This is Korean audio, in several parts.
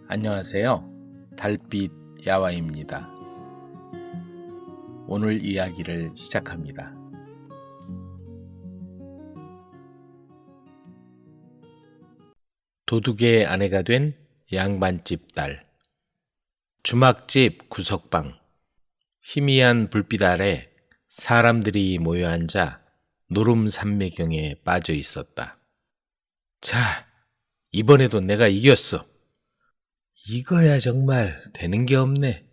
안녕하세요. 달빛 야와입니다. 오늘 이야기를 시작합니다. 도둑의 아내가 된 양반집 딸. 주막집 구석방. 희미한 불빛 아래 사람들이 모여 앉아 노름산매경에 빠져 있었다. 자, 이번에도 내가 이겼어. 이거야 정말 되는 게 없네.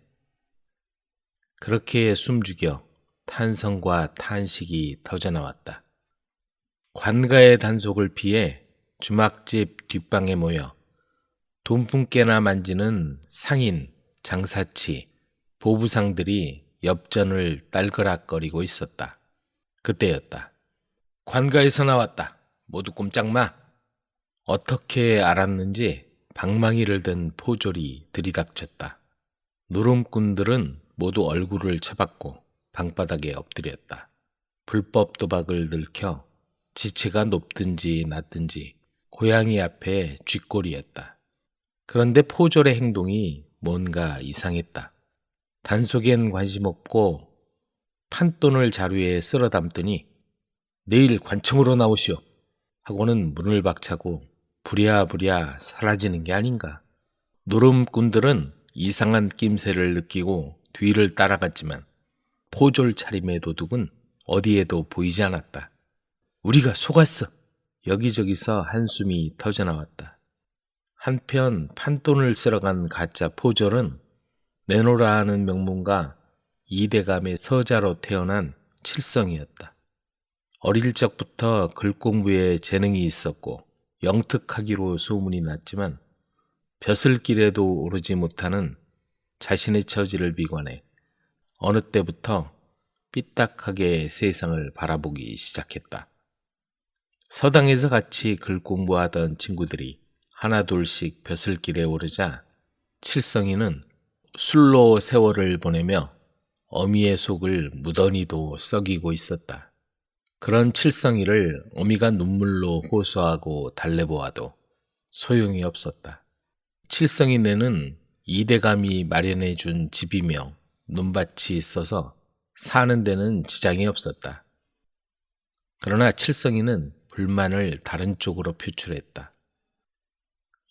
그렇게 숨죽여 탄성과 탄식이 터져나왔다. 관가의 단속을 피해 주막집 뒷방에 모여 돈푼깨나 만지는 상인, 장사치, 보부상들이 엽전을 딸그락거리고 있었다. 그때였다. 관가에서 나왔다. 모두 꼼짝 마. 어떻게 알았는지 방망이를 든 포졸이 들이닥쳤다. 노름꾼들은 모두 얼굴을 쳐박고 방바닥에 엎드렸다. 불법 도박을 들켜 지체가 높든지 낮든지 고양이 앞에 쥐꼬리였다. 그런데 포졸의 행동이 뭔가 이상했다. 단속엔 관심 없고 판돈을 자루에 쓸어 담더니 내일 관청으로 나오시오 하고는 문을 박차고 부랴부랴 사라지는 게 아닌가. 노름꾼들은 이상한 낌새를 느끼고 뒤를 따라갔지만 포졸 차림의 도둑은 어디에도 보이지 않았다. 우리가 속았어. 여기저기서 한숨이 터져나왔다. 한편 판돈을 쓸어간 가짜 포졸은 내노라 하는 명문가 이대감의 서자로 태어난 칠성이었다. 어릴 적부터 글공부에 재능이 있었고 영특하기로 소문이 났지만 벼슬길에도 오르지 못하는 자신의 처지를 비관해 어느 때부터 삐딱하게 세상을 바라보기 시작했다. 서당에서 같이 글 공부하던 친구들이 하나둘씩 벼슬길에 오르자 칠성이는 술로 세월을 보내며 어미의 속을 무던히도 썩이고 있었다. 그런 칠성이를 어미가 눈물로 호소하고 달래보아도 소용이 없었다. 칠성이네는 이대감이 마련해준 집이며 논밭이 있어서 사는 데는 지장이 없었다. 그러나 칠성이는 불만을 다른 쪽으로 표출했다.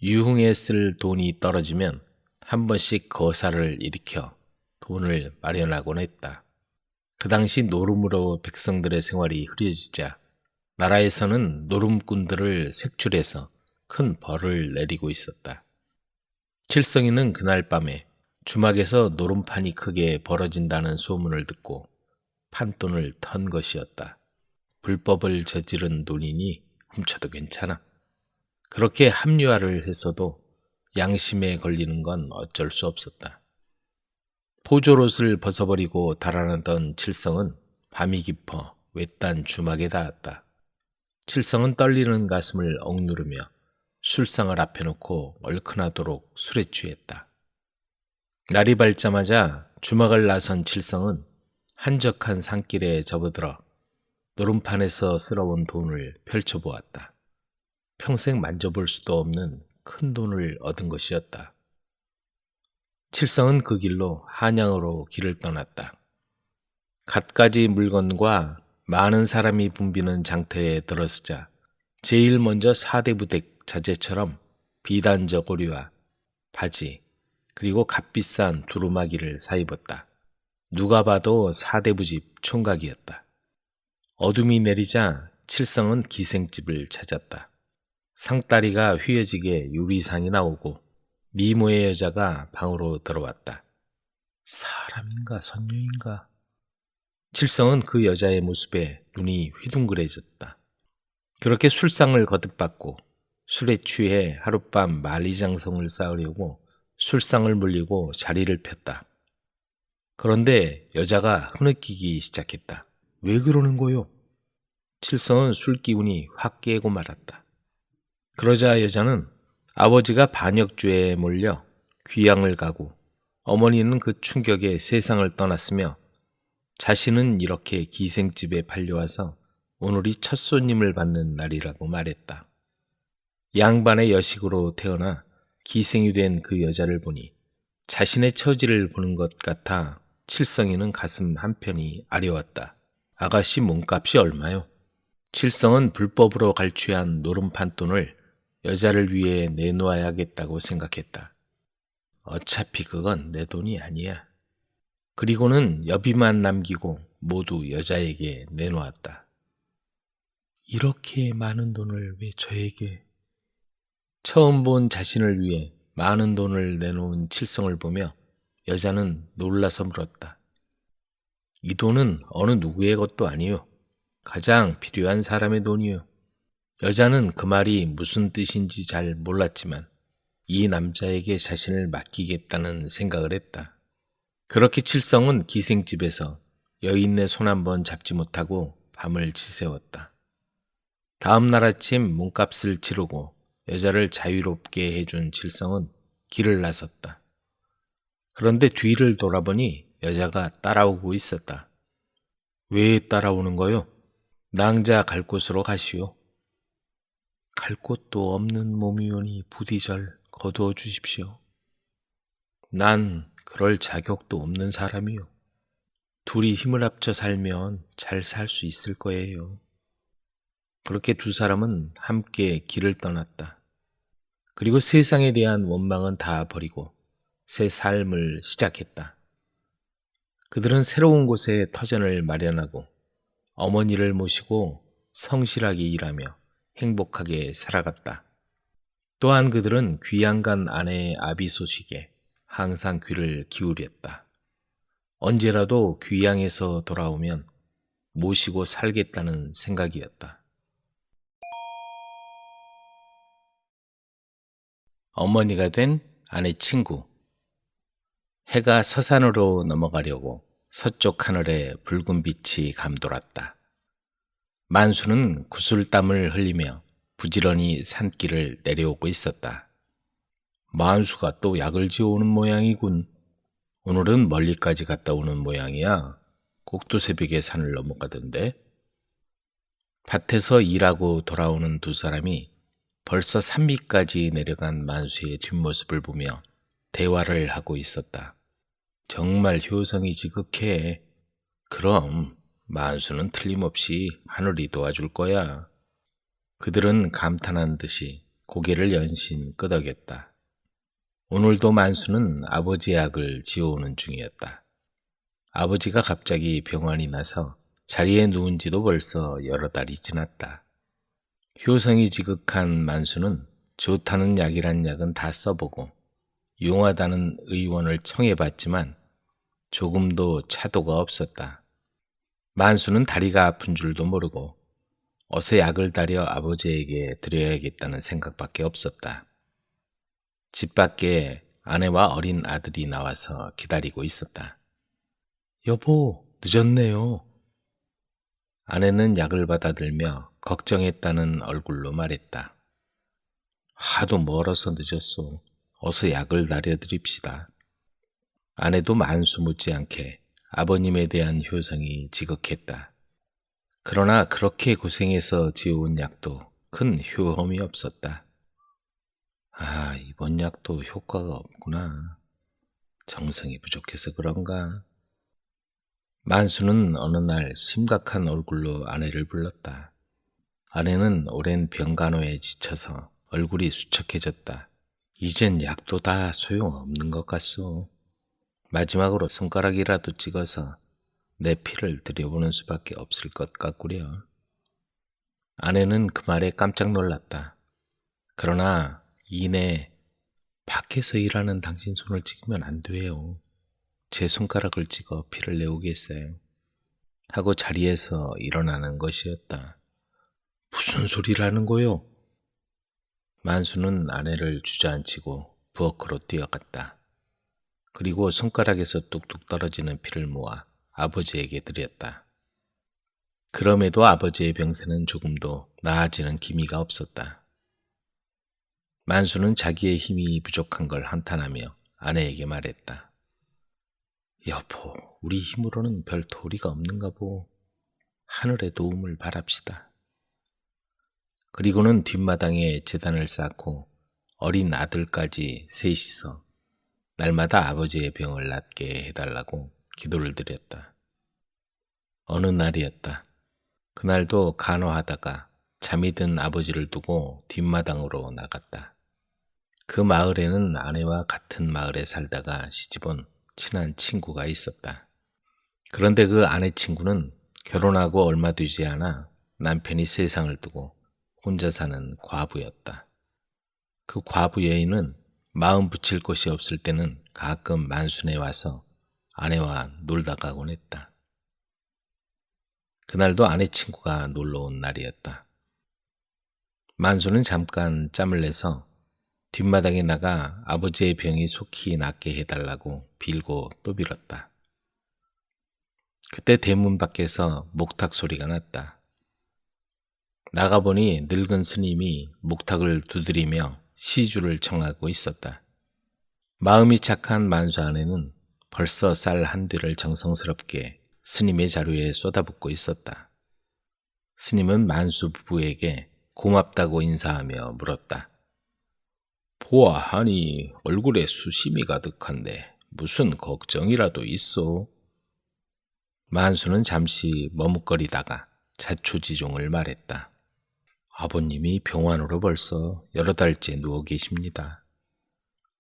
유흥에 쓸 돈이 떨어지면 한 번씩 거사를 일으켜 돈을 마련하곤 했다. 그 당시 노름으로 백성들의 생활이 흐려지자 나라에서는 노름꾼들을 색출해서 큰 벌을 내리고 있었다. 칠성이는 그날 밤에 주막에서 노름판이 크게 벌어진다는 소문을 듣고 판돈을 턴 것이었다. 불법을 저지른 돈이니 훔쳐도 괜찮아. 그렇게 합리화를 했어도 양심에 걸리는 건 어쩔 수 없었다. 포졸옷을 벗어버리고 달아나던 칠성은 밤이 깊어 외딴 주막에 닿았다. 칠성은 떨리는 가슴을 억누르며 술상을 앞에 놓고 얼큰하도록 술에 취했다. 날이 밝자마자 주막을 나선 칠성은 한적한 산길에 접어들어 노름판에서 쓸어온 돈을 펼쳐보았다. 평생 만져볼 수도 없는 큰 돈을 얻은 것이었다. 칠성은 그 길로 한양으로 길을 떠났다. 갖가지 물건과 많은 사람이 붐비는 장터에 들어서자 제일 먼저 사대부댁 자재처럼 비단 저고리와 바지 그리고 값비싼 두루마기를 사입었다. 누가 봐도 사대부집 총각이었다. 어둠이 내리자 칠성은 기생집을 찾았다. 상다리가 휘어지게 유리상이 나오고 미모의 여자가 방으로 들어왔다. 사람인가 선녀인가? 칠성은 그 여자의 모습에 눈이 휘둥그레졌다. 그렇게 술상을 거듭받고 술에 취해 하룻밤 만리장성을 쌓으려고 술상을 물리고 자리를 폈다. 그런데 여자가 흐느끼기 시작했다. 왜 그러는 거요? 칠성은 술 기운이 확 깨고 말았다. 그러자 여자는 아버지가 반역죄에 몰려 귀양을 가고 어머니는 그 충격에 세상을 떠났으며 자신은 이렇게 기생집에 팔려와서 오늘이 첫 손님을 받는 날이라고 말했다. 양반의 여식으로 태어나 기생이 된 그 여자를 보니 자신의 처지를 보는 것 같아 칠성이는 가슴 한편이 아려웠다. 아가씨 몸값이 얼마요? 칠성은 불법으로 갈취한 노름판 돈을 여자를 위해 내놓아야겠다고 생각했다. 어차피 그건 내 돈이 아니야. 그리고는 여비만 남기고 모두 여자에게 내놓았다. 이렇게 많은 돈을 왜 저에게? 처음 본 자신을 위해 많은 돈을 내놓은 칠성을 보며 여자는 놀라서 물었다. 이 돈은 어느 누구의 것도 아니요. 가장 필요한 사람의 돈이요. 여자는 그 말이 무슨 뜻인지 잘 몰랐지만 이 남자에게 자신을 맡기겠다는 생각을 했다. 그렇게 칠성은 기생집에서 여인네 손 한번 잡지 못하고 밤을 지새웠다. 다음 날 아침 몸값을 치르고 여자를 자유롭게 해준 칠성은 길을 나섰다. 그런데 뒤를 돌아보니 여자가 따라오고 있었다. 왜 따라오는 거요? 낭자 갈 곳으로 가시오. 갈 곳도 없는 몸이오니 부디 절 거두어 주십시오. 난 그럴 자격도 없는 사람이요. 둘이 힘을 합쳐 살면 잘 살 수 있을 거예요. 그렇게 두 사람은 함께 길을 떠났다. 그리고 세상에 대한 원망은 다 버리고 새 삶을 시작했다. 그들은 새로운 곳에 터전을 마련하고 어머니를 모시고 성실하게 일하며 행복하게 살아갔다. 또한 그들은 귀양간 아내의 아비 소식에 항상 귀를 기울였다. 언제라도 귀양에서 돌아오면 모시고 살겠다는 생각이었다. 어머니가 된 아내 친구. 해가 서산으로 넘어가려고 서쪽 하늘에 붉은 빛이 감돌았다. 만수는 구슬땀을 흘리며 부지런히 산길을 내려오고 있었다. 만수가 또 약을 지어오는 모양이군. 오늘은 멀리까지 갔다 오는 모양이야. 꼭두새벽에 산을 넘어가던데. 밭에서 일하고 돌아오는 두 사람이 벌써 산밑까지 내려간 만수의 뒷모습을 보며 대화를 하고 있었다. 정말 효성이 지극해. 그럼 만수는 틀림없이 하늘이 도와줄 거야. 그들은 감탄한 듯이 고개를 연신 끄덕였다. 오늘도 만수는 아버지의 약을 지어오는 중이었다. 아버지가 갑자기 병환이 나서 자리에 누운 지도 벌써 여러 달이 지났다. 효성이 지극한 만수는 좋다는 약이란 약은 다 써보고 용하다는 의원을 청해봤지만 조금도 차도가 없었다. 만수는 다리가 아픈 줄도 모르고 어서 약을 다려 아버지에게 드려야겠다는 생각밖에 없었다. 집 밖에 아내와 어린 아들이 나와서 기다리고 있었다. 여보, 늦었네요. 아내는 약을 받아들며 걱정했다는 얼굴로 말했다. 하도 멀어서 늦었소. 어서 약을 다려드립시다. 아내도 만수 못지않게 아버님에 대한 효성이 지극했다. 그러나 그렇게 고생해서 지어온 약도 큰 효험이 없었다. 아, 이번 약도 효과가 없구나. 정성이 부족해서 그런가? 만수는 어느 날 심각한 얼굴로 아내를 불렀다. 아내는 오랜 병간호에 지쳐서 얼굴이 수척해졌다. 이젠 약도 다 소용없는 것 같소. 마지막으로 손가락이라도 찍어서 내 피를 들여보는 수밖에 없을 것 같구려. 아내는 그 말에 깜짝 놀랐다. 그러나 이내 밖에서 일하는 당신 손을 찍으면 안 돼요. 제 손가락을 찍어 피를 내오겠어요. 하고 자리에서 일어나는 것이었다. 무슨 소리라는 거요? 만수는 아내를 주저앉히고 부엌으로 뛰어갔다. 그리고 손가락에서 뚝뚝 떨어지는 피를 모아 아버지에게 드렸다. 그럼에도 아버지의 병세는 조금도 나아지는 기미가 없었다. 만수는 자기의 힘이 부족한 걸 한탄하며 아내에게 말했다. 여보, 우리 힘으로는 별 도리가 없는가 보. 하늘의 도움을 바랍시다. 그리고는 뒷마당에 제단을 쌓고 어린 아들까지 셋이서 날마다 아버지의 병을 낫게 해달라고 기도를 드렸다. 어느 날이었다. 그날도 간호하다가 잠이 든 아버지를 두고 뒷마당으로 나갔다. 그 마을에는 아내와 같은 마을에 살다가 시집온 친한 친구가 있었다. 그런데 그 아내 친구는 결혼하고 얼마 되지 않아 남편이 세상을 두고 혼자 사는 과부였다. 그 과부 여인은 마음 붙일 곳이 없을 때는 가끔 만순에 와서 아내와 놀다 가곤 했다. 그날도 아내 친구가 놀러 온 날이었다. 만수는 잠깐 짬을 내서 뒷마당에 나가 아버지의 병이 속히 낫게 해달라고 빌고 또 빌었다. 그때 대문 밖에서 목탁 소리가 났다. 나가보니 늙은 스님이 목탁을 두드리며 시주를 청하고 있었다. 마음이 착한 만수 아내는 벌써 쌀 한 뒤를 정성스럽게 스님의 자루에 쏟아붓고 있었다. 스님은 만수 부부에게 고맙다고 인사하며 물었다. 보아하니 얼굴에 수심이 가득한데 무슨 걱정이라도 있어? 만수는 잠시 머뭇거리다가 자초지종을 말했다. 아버님이 병환으로 벌써 여러 달째 누워 계십니다.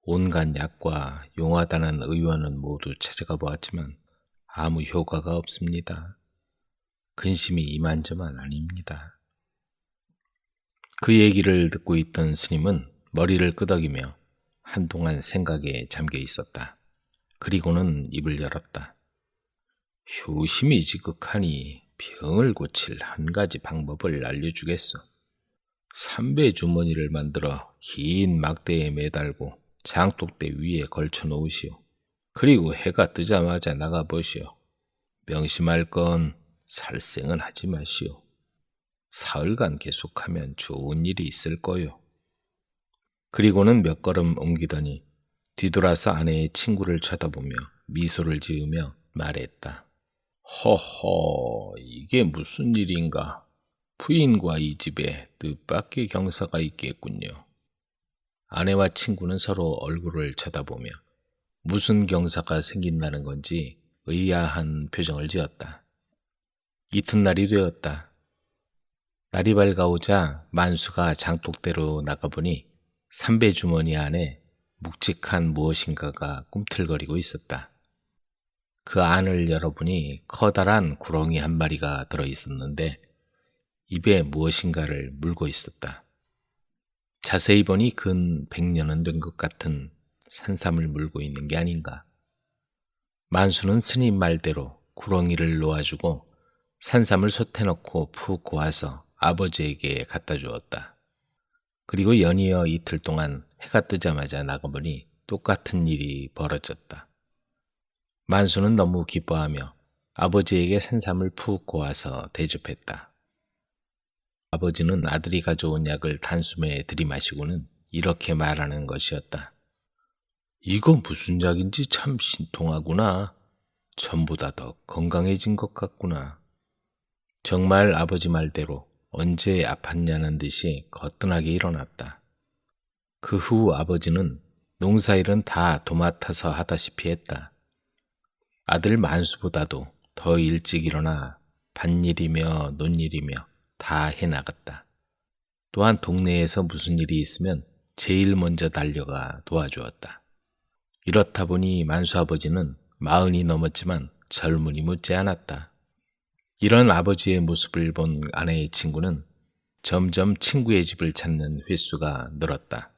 온갖 약과 용하다는 의원은 모두 찾아가 보았지만 아무 효과가 없습니다. 근심이 이만저만 아닙니다. 그 얘기를 듣고 있던 스님은 머리를 끄덕이며 한동안 생각에 잠겨 있었다. 그리고는 입을 열었다. 효심이 지극하니 병을 고칠 한 가지 방법을 알려주겠소. 삼배 주머니를 만들어 긴 막대에 매달고 장독대 위에 걸쳐 놓으시오. 그리고 해가 뜨자마자 나가보시오. 명심할 건 살생은 하지 마시오. 사흘간 계속하면 좋은 일이 있을 거요. 그리고는 몇 걸음 옮기더니 뒤돌아서 아내의 친구를 쳐다보며 미소를 지으며 말했다. 허허, 이게 무슨 일인가. 부인과 이 집에 뜻밖의 경사가 있겠군요. 아내와 친구는 서로 얼굴을 쳐다보며 무슨 경사가 생긴다는 건지 의아한 표정을 지었다. 이튿날이 되었다. 날이 밝아오자 만수가 장독대로 나가보니 삼배 주머니 안에 묵직한 무엇인가가 꿈틀거리고 있었다. 그 안을 열어보니 커다란 구렁이 한 마리가 들어있었는데 입에 무엇인가를 물고 있었다. 자세히 보니 근 100년은 된 것 같은 산삼을 물고 있는 게 아닌가. 만수는 스님 말대로 구렁이를 놓아주고 산삼을 솥에 넣고 푹 고아서 아버지에게 갖다 주었다. 그리고 연이어 이틀 동안 해가 뜨자마자 나가보니 똑같은 일이 벌어졌다. 만수는 너무 기뻐하며 아버지에게 산삼을 푹 고아서 대접했다. 아버지는 아들이 가져온 약을 단숨에 들이마시고는 이렇게 말하는 것이었다. 이거 무슨 약인지 참 신통하구나. 전보다 더 건강해진 것 같구나. 정말 아버지 말대로 언제 아팠냐는 듯이 거뜬하게 일어났다. 그 후 아버지는 농사일은 다 도맡아서 하다시피 했다. 아들 만수보다도 더 일찍 일어나 밭일이며 논일이며 다 해나갔다. 또한 동네에서 무슨 일이 있으면 제일 먼저 달려가 도와주었다. 이렇다 보니 만수 아버지는 40이 넘었지만 젊은이 묻지 않았다. 이런 아버지의 모습을 본 아내의 친구는 점점 친구의 집을 찾는 횟수가 늘었다.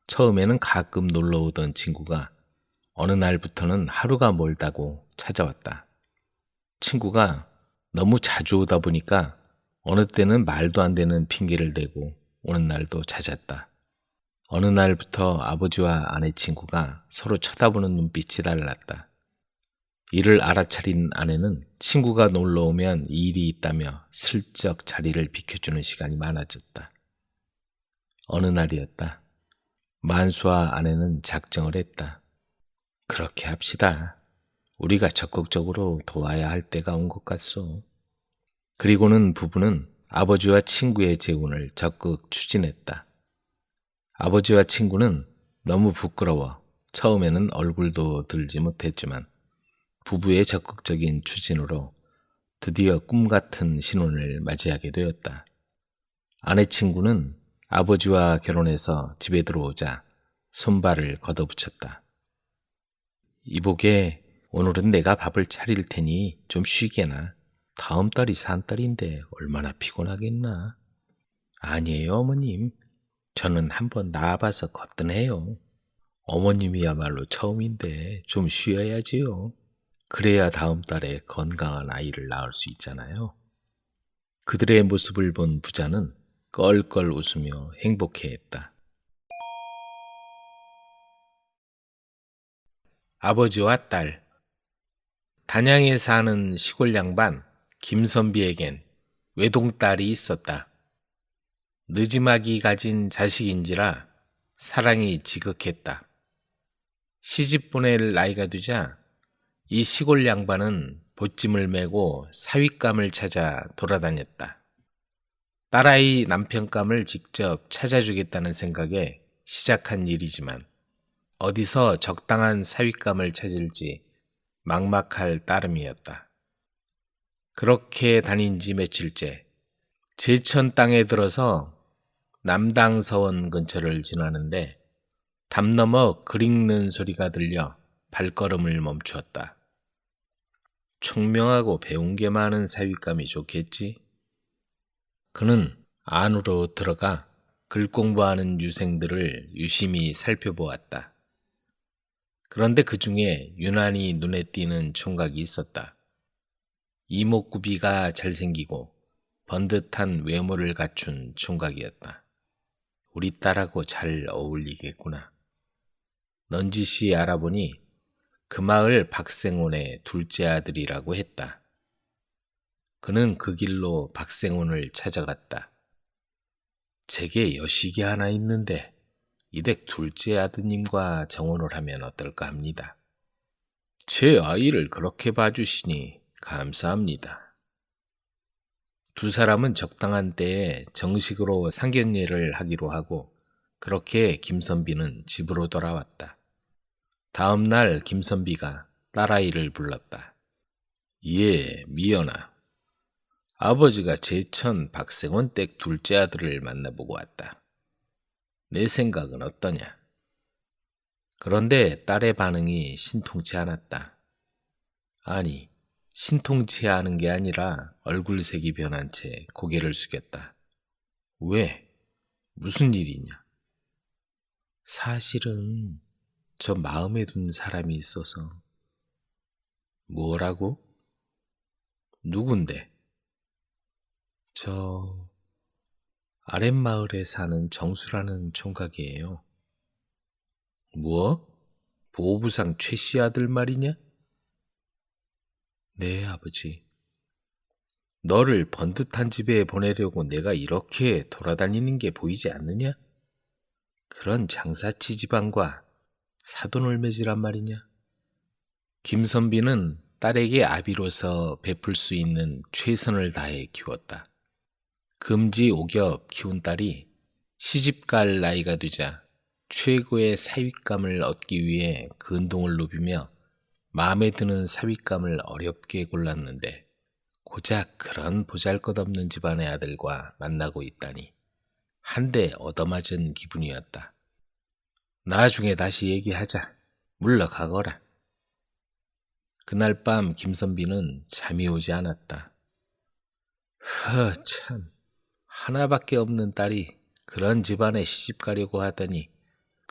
처음에는 가끔 놀러 오던 친구가 어느 날부터는 하루가 멀다고 찾아왔다. 친구가 너무 자주 오다 보니까 어느 때는 말도 안 되는 핑계를 대고 오는 날도 잦았다. 어느 날부터 아버지와 아내 친구가 서로 쳐다보는 눈빛이 달랐다. 이를 알아차린 아내는 친구가 놀러 오면 일이 있다며 슬쩍 자리를 비켜주는 시간이 많아졌다. 어느 날이었다. 만수와 아내는 작정을 했다. 그렇게 합시다. 우리가 적극적으로 도와야 할 때가 온 것 같소. 그리고는 부부는 아버지와 친구의 재혼을 적극 추진했다. 아버지와 친구는 너무 부끄러워 처음에는 얼굴도 들지 못했지만 부부의 적극적인 추진으로 드디어 꿈같은 신혼을 맞이하게 되었다. 아내 친구는 아버지와 결혼해서 집에 들어오자 손발을 걷어붙였다. 이보게, 오늘은 내가 밥을 차릴 테니 좀 쉬게나. 다음 달이 산달인데 얼마나 피곤하겠나. 아니에요, 어머님. 저는 한번 나와봐서 거뜬해요. 어머님이야말로 처음인데 좀 쉬어야지요. 그래야 다음 달에 건강한 아이를 낳을 수 있잖아요. 그들의 모습을 본 부자는 껄껄 웃으며 행복해했다. 아버지와 딸. 단양에 사는 시골 양반 김선비에겐 외동딸이 있었다. 늦지막이 가진 자식인지라 사랑이 지극했다. 시집 보낼 나이가 되자 이 시골 양반은 보찜을 메고 사윗감을 찾아 돌아다녔다. 딸아이 남편감을 직접 찾아주겠다는 생각에 시작한 일이지만 어디서 적당한 사윗감을 찾을지 막막할 따름이었다. 그렇게 다닌 지 며칠째 제천 땅에 들어서 남당서원 근처를 지나는데 담 너머 글 읽는 소리가 들려 발걸음을 멈추었다. 총명하고 배운 게 많은 사윗감이 좋겠지. 그는 안으로 들어가 글 공부하는 유생들을 유심히 살펴보았다. 그런데 그 중에 유난히 눈에 띄는 총각이 있었다. 이목구비가 잘생기고 번듯한 외모를 갖춘 총각이었다. 우리 딸하고 잘 어울리겠구나. 넌지시 알아보니 그 마을 박생훈의 둘째 아들이라고 했다. 그는 그 길로 박생훈을 찾아갔다. 제게 여식이 하나 있는데 이댁 둘째 아드님과 정혼을 하면 어떨까 합니다. 제 아이를 그렇게 봐주시니 감사합니다. 두 사람은 적당한 때에 정식으로 상견례를 하기로 하고 그렇게 김선비는 집으로 돌아왔다. 다음 날 김선비가 딸아이를 불렀다. 예, 미연아. 아버지가 제천 박생원 댁 둘째 아들을 만나보고 왔다. 내 생각은 어떠냐? 그런데 딸의 반응이 신통치 않았다. 아니, 신통치 않은 게 아니라 얼굴색이 변한 채 고개를 숙였다. 왜? 무슨 일이냐? 사실은 저 마음에 둔 사람이 있어서. 뭐라고? 누군데? 저 아랫마을에 사는 정수라는 총각이에요. 뭐? 보부상 최씨 아들 말이냐? 네, 아버지. 너를 번듯한 집에 보내려고 내가 이렇게 돌아다니는 게 보이지 않느냐? 그런 장사치 집안과 사돈을 맺으란 말이냐? 김선비는 딸에게 아비로서 베풀 수 있는 최선을 다해 키웠다. 금지 오겹 키운 딸이 시집갈 나이가 되자 최고의 사윗감을 얻기 위해 근동을 누비며 마음에 드는 사윗감을 어렵게 골랐는데 고작 그런 보잘것없는 집안의 아들과 만나고 있다니 한 대 얻어맞은 기분이었다. 나중에 다시 얘기하자. 물러가거라. 그날 밤 김선비는 잠이 오지 않았다. 참, 하나밖에 없는 딸이 그런 집안에 시집 가려고 하다니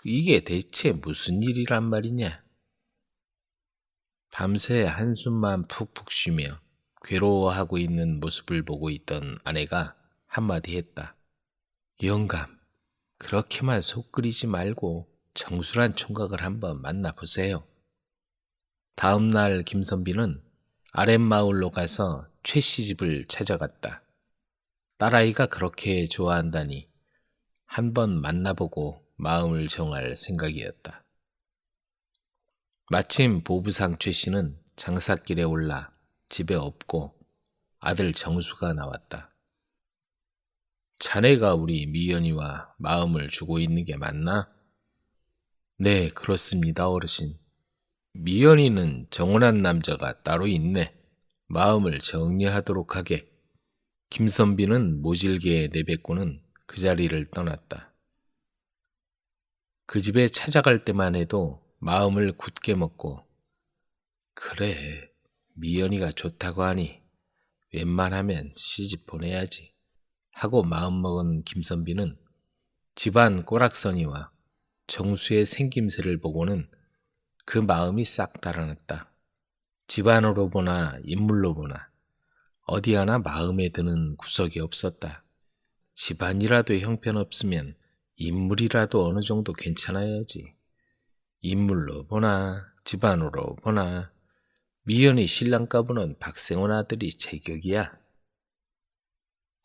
이게 대체 무슨 일이란 말이냐. 밤새 한숨만 푹푹 쉬며 괴로워하고 있는 모습을 보고 있던 아내가 한마디 했다. 영감, 그렇게만 속 끓이지 말고 정수란 총각을 한번 만나보세요. 다음 날 김선비는 아랫마을로 가서 최씨 집을 찾아갔다. 딸아이가 그렇게 좋아한다니 한번 만나보고 마음을 정할 생각이었다. 마침 보부상 최씨는 장사길에 올라 집에 없고 아들 정수가 나왔다. 자네가 우리 미연이와 마음을 주고 있는 게 맞나? 네, 그렇습니다, 어르신. 미연이는 정혼한 남자가 따로 있네. 마음을 정리하도록 하게. 김선비는 모질게 내뱉고는 그 자리를 떠났다. 그 집에 찾아갈 때만 해도 마음을 굳게 먹고, 그래, 미연이가 좋다고 하니 웬만하면 시집 보내야지 하고 마음먹은 김선비는 집안 꼬락서니와 정수의 생김새를 보고는 그 마음이 싹 달아났다. 집안으로 보나 인물로 보나 어디 하나 마음에 드는 구석이 없었다. 집안이라도 형편없으면 인물이라도 어느 정도 괜찮아야지. 인물로 보나 집안으로 보나 미연이 신랑 까부는 박생원 아들이 제격이야.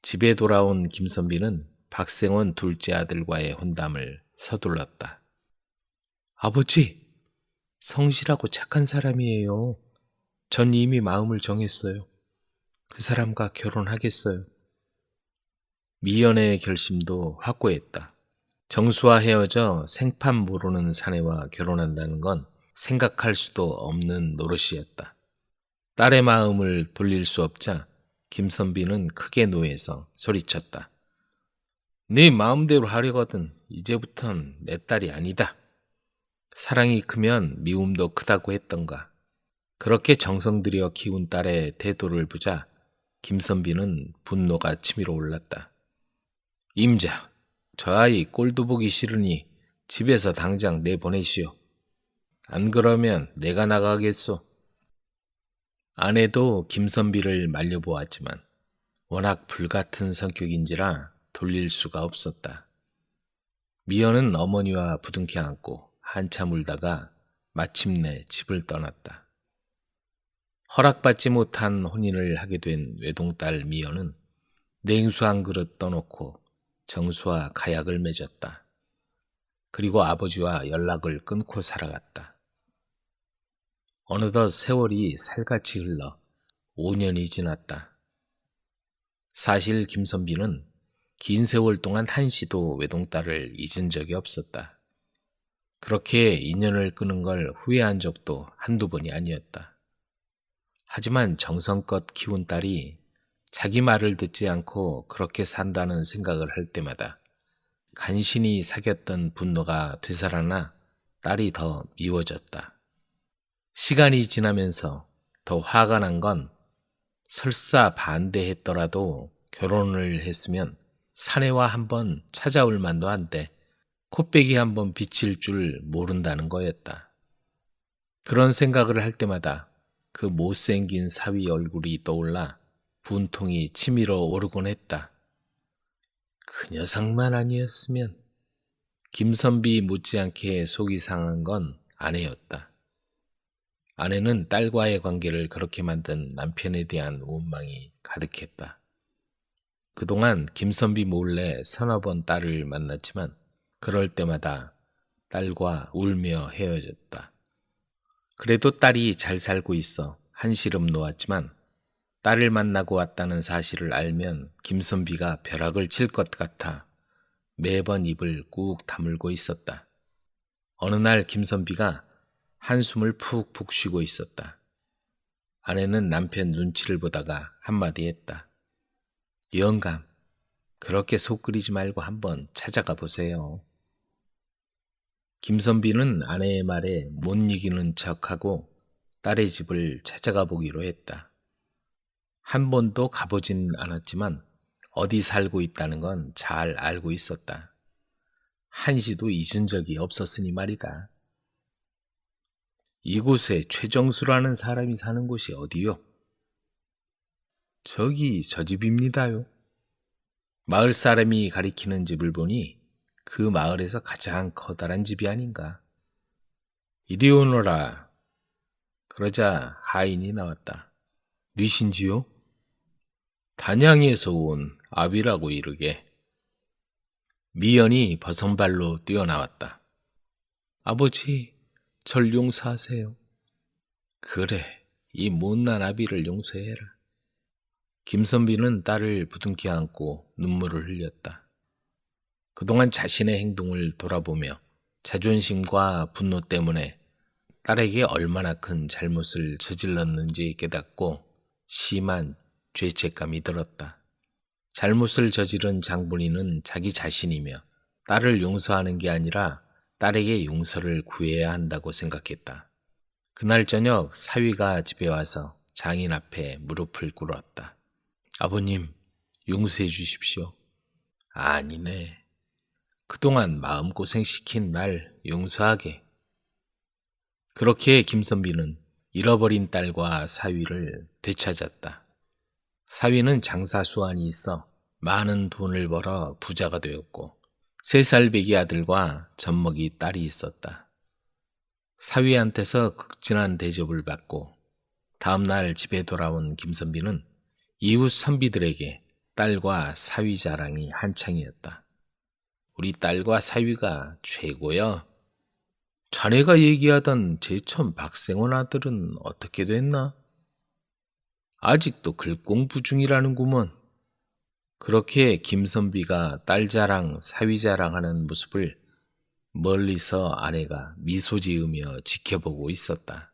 집에 돌아온 김선비는 박생원 둘째 아들과의 혼담을 서둘렀다. 아버지, 성실하고 착한 사람이에요. 전 이미 마음을 정했어요. 그 사람과 결혼하겠어요. 미연의 결심도 확고했다. 정수와 헤어져 생판 모르는 사내와 결혼한다는 건 생각할 수도 없는 노릇이었다. 딸의 마음을 돌릴 수 없자 김선비는 크게 노해서 소리쳤다. 네 마음대로 하려거든 이제부턴 내 딸이 아니다. 사랑이 크면 미움도 크다고 했던가. 그렇게 정성 들여 키운 딸의 태도를 보자 김선비는 분노가 치밀어 올랐다. 임자, 저 아이 꼴도 보기 싫으니 집에서 당장 내보내시오. 안 그러면 내가 나가겠소. 아내도 김선비를 말려보았지만 워낙 불같은 성격인지라 돌릴 수가 없었다. 미연은 어머니와 부둥켜 안고 한참 울다가 마침내 집을 떠났다. 허락받지 못한 혼인을 하게 된 외동딸 미연은 냉수 한 그릇 떠놓고 정수와 가약을 맺었다. 그리고 아버지와 연락을 끊고 살아갔다. 어느덧 세월이 살같이 흘러 5년이 지났다. 사실 김선비는 긴 세월 동안 한시도 외동딸을 잊은 적이 없었다. 그렇게 인연을 끊은 걸 후회한 적도 한두 번이 아니었다. 하지만 정성껏 키운 딸이 자기 말을 듣지 않고 그렇게 산다는 생각을 할 때마다 간신히 사귀었던 분노가 되살아나 딸이 더 미워졌다. 시간이 지나면서 더 화가 난 건 설사 반대했더라도 결혼을 했으면 사내와 한번 찾아올 만도 한데 코빼기 한번 비칠 줄 모른다는 거였다. 그런 생각을 할 때마다 그 못생긴 사위 얼굴이 떠올라 분통이 치밀어 오르곤 했다. 그 녀석만 아니었으면. 김선비 못지않게 속이 상한 건 아내였다. 아내는 딸과의 관계를 그렇게 만든 남편에 대한 원망이 가득했다. 그동안 김선비 몰래 서너 번 딸을 만났지만 그럴 때마다 딸과 울며 헤어졌다. 그래도 딸이 잘 살고 있어 한시름 놓았지만 딸을 만나고 왔다는 사실을 알면 김선비가 벼락을 칠 것 같아 매번 입을 꾹 다물고 있었다. 어느 날 김선비가 한숨을 푹푹 쉬고 있었다. 아내는 남편 눈치를 보다가 한마디 했다. 영감, 그렇게 속 끓이지 말고 한번 찾아가 보세요. 김선비는 아내의 말에 못 이기는 척하고 딸의 집을 찾아가 보기로 했다. 한 번도 가보진 않았지만 어디 살고 있다는 건 잘 알고 있었다. 한시도 잊은 적이 없었으니 말이다. 이곳에 최정수라는 사람이 사는 곳이 어디요? 저기 저 집입니다요. 마을 사람이 가리키는 집을 보니 그 마을에서 가장 커다란 집이 아닌가. 이리 오너라. 그러자 하인이 나왔다. 누이신지요? 단양에서 온 아비라고 이르게. 미연이 버선발로 뛰어나왔다. 아버지, 절 용서하세요. 그래, 이 못난 아비를 용서해라. 김선비는 딸을 부둥켜 안고 눈물을 흘렸다. 그동안 자신의 행동을 돌아보며 자존심과 분노 때문에 딸에게 얼마나 큰 잘못을 저질렀는지 깨닫고 심한 죄책감이 들었다. 잘못을 저지른 장본인은 자기 자신이며 딸을 용서하는 게 아니라 딸에게 용서를 구해야 한다고 생각했다. 그날 저녁 사위가 집에 와서 장인 앞에 무릎을 꿇었다. 아버님, 용서해 주십시오. 아니네. 그동안 마음고생시킨 날 용서하게. 그렇게 김선비는 잃어버린 딸과 사위를 되찾았다. 사위는 장사 수완이 있어 많은 돈을 벌어 부자가 되었고 3살 배기 아들과 젖먹이 딸이 있었다. 사위한테서 극진한 대접을 받고 다음날 집에 돌아온 김선비는 이웃 선비들에게 딸과 사위 자랑이 한창이었다. 우리 딸과 사위가 최고야. 자네가 얘기하던 제천 박생원 아들은 어떻게 됐나? 아직도 글 공부 중이라는구먼. 그렇게 김선비가 딸 자랑, 사위 자랑하는 모습을 멀리서 아내가 미소 지으며 지켜보고 있었다.